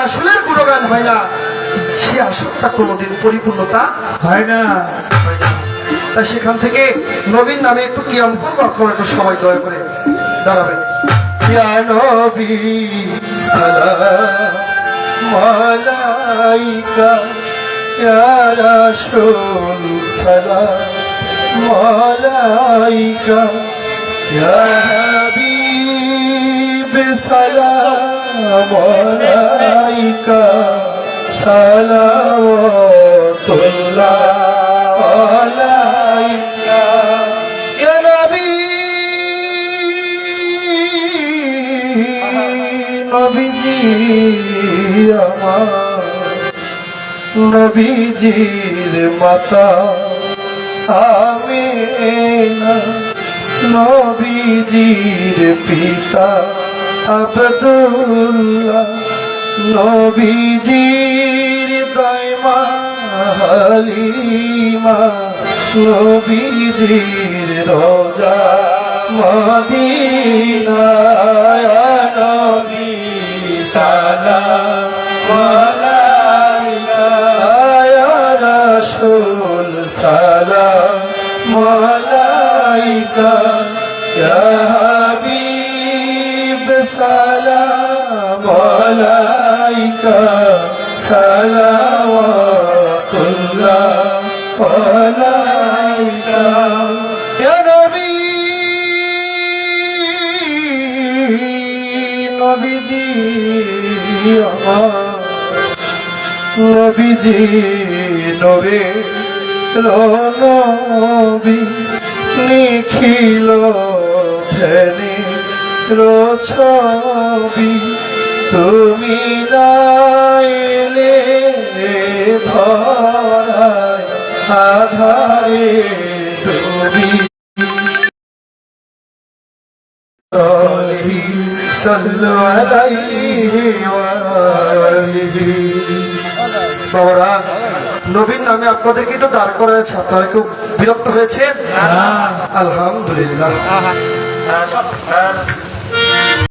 আসলের গুণগান হয় না, সে আসলটা কোনোদিন পরিপূর্ণতা হয় না। তা সেখান থেকে নবীন নামে একটু কিয়াম করবো, আপনারা একটু সবাই দয়া করে দাঁড়াবেন। ইয়া নবী সালাম আলাইকা, ইয়া রাসূল সালাম আলাইকা, ইয়া হাবিব সালাম আলাইকা, সালাওয়াতুল্লাহ আলাইকা, ইয়া নবী নবীজি আমার, নবীজির মাতা আমিনা, নবীজির পিতা আব্দুল্লাহ, নবীজির দাইমা হালিমা, নবীজির রোজা মদিনা, ইয়া নবী সালাম আলাইকা, ইয়া রাসূল সালাম আলাইকা, ইয়া হাবিব সালাম আলাইকা, সালাওয়াতুল্লাহ আলাইকা, ইয়া নবী নবীজি আমার, নবীজি নবে নবী, নিখিল ধনে ছবি, তুমি নাইলে ধরায় আধারে ডুবি, সাল্লু আলাইহি ওয়া আলিহি। বাবারা, নবীন নামে আপনাদেরকে একটু দাঁড় করা আছে, আপনারা কেউ বিরক্ত হয়েছে? আলহামদুলিল্লাহ।